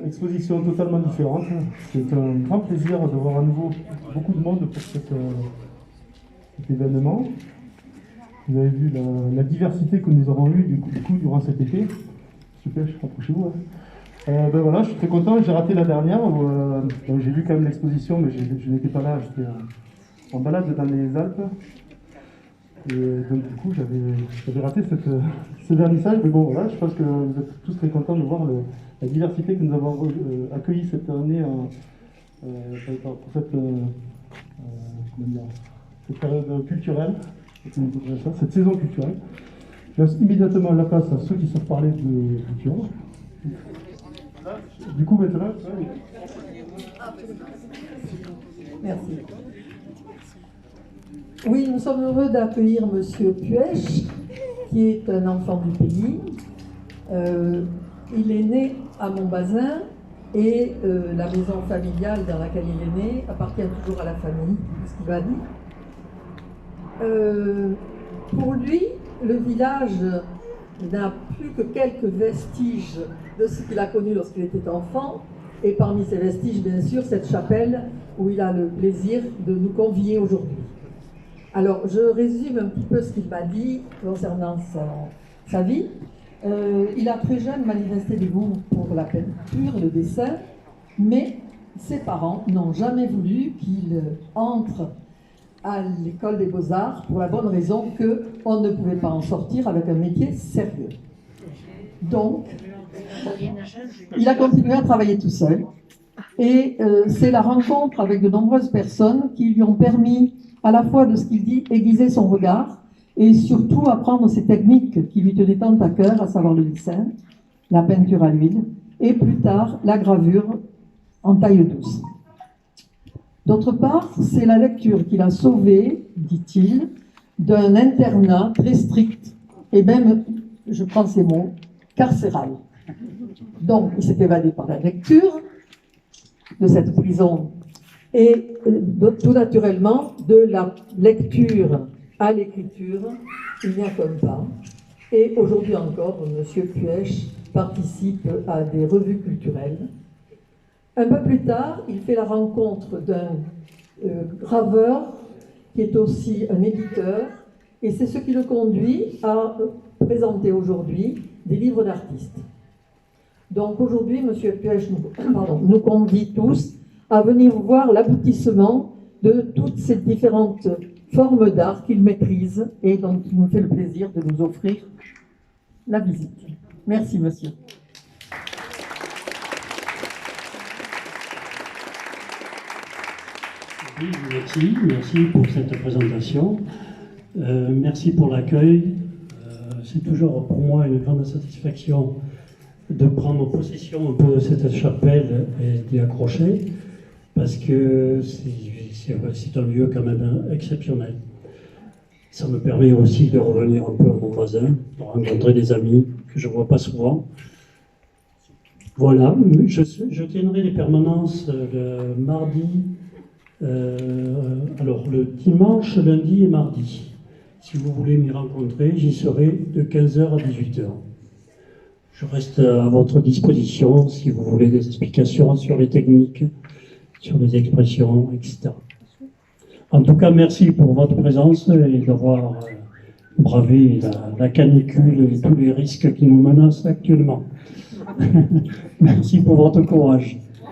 exposition totalement différente. C'est un grand plaisir de voir à nouveau beaucoup de monde pour cet événement. Vous avez vu la diversité que nous avons eue du coup durant cet été. Super, rapprochez-vous. Ben voilà, je suis très content. J'ai raté la dernière où j'ai vu quand même l'exposition, mais je n'étais pas là. J'étais en balade dans les Alpes. Et donc du coup, j'avais raté ce vernissage. Mais bon, voilà, je pense que vous êtes tous très contents de voir la diversité que nous avons accueillie cette année pour cette période culturelle, cette saison culturelle. Je laisse immédiatement la place à ceux qui savent parler de culture. Du coup, maintenant... Merci. Oui, nous sommes heureux d'accueillir Monsieur Puech, qui est un enfant du pays. Il est né à Montbazin et la maison familiale dans laquelle il est né appartient toujours à la famille, c'est ce qu'il m'a dit. Pour lui, le village n'a plus que quelques vestiges de ce qu'il a connu lorsqu'il était enfant, et parmi ces vestiges, bien sûr, cette chapelle où il a le plaisir de nous convier aujourd'hui. Alors, je résume un petit peu ce qu'il m'a dit concernant sa vie. Il a très jeune manifesté des goûts pour la peinture, le dessin, mais ses parents n'ont jamais voulu qu'il entre à l'école des beaux-arts pour la bonne raison qu'on ne pouvait pas en sortir avec un métier sérieux. Donc, il a continué à travailler tout seul. Et c'est la rencontre avec de nombreuses personnes qui lui ont permis, à la fois de ce qu'il dit, aiguiser son regard et surtout apprendre ces techniques qui lui tenaient tant à cœur, à savoir le dessin, la peinture à l'huile et plus tard la gravure en taille douce. D'autre part, c'est la lecture qui l'a sauvé, dit-il, d'un internat très strict et même, je prends ces mots, carcéral. Donc, il s'est évadé par la lecture de cette prison et tout naturellement de la lecture à l'écriture, il n'y a qu'un pas. Et aujourd'hui encore, M. Puech participe à des revues culturelles. Un peu plus tard, il fait la rencontre d'un graveur qui est aussi un éditeur, et c'est ce qui le conduit à présenter aujourd'hui des livres d'artistes. Donc aujourd'hui, M. Puech nous convie tous à venir voir l'aboutissement de toutes ces différentes formes d'art qu'il maîtrise et dont il nous fait le plaisir de nous offrir la visite. Merci, monsieur. Oui, merci pour cette présentation. Merci pour l'accueil. C'est toujours pour moi une grande satisfaction de prendre possession un peu de cette chapelle et d'y accrocher, parce que c'est un lieu quand même exceptionnel. Ça me permet aussi de revenir un peu à mon voisin, de rencontrer des amis que je ne vois pas souvent. Voilà, je tiendrai les permanences le mardi, alors le dimanche, lundi et mardi. Si vous voulez m'y rencontrer, j'y serai de 15h à 18h. Je reste à votre disposition si vous voulez des explications sur les techniques, sur les expressions, etc. En tout cas, merci pour votre présence et d'avoir bravé la canicule et tous les risques qui nous menacent actuellement. Merci pour votre courage.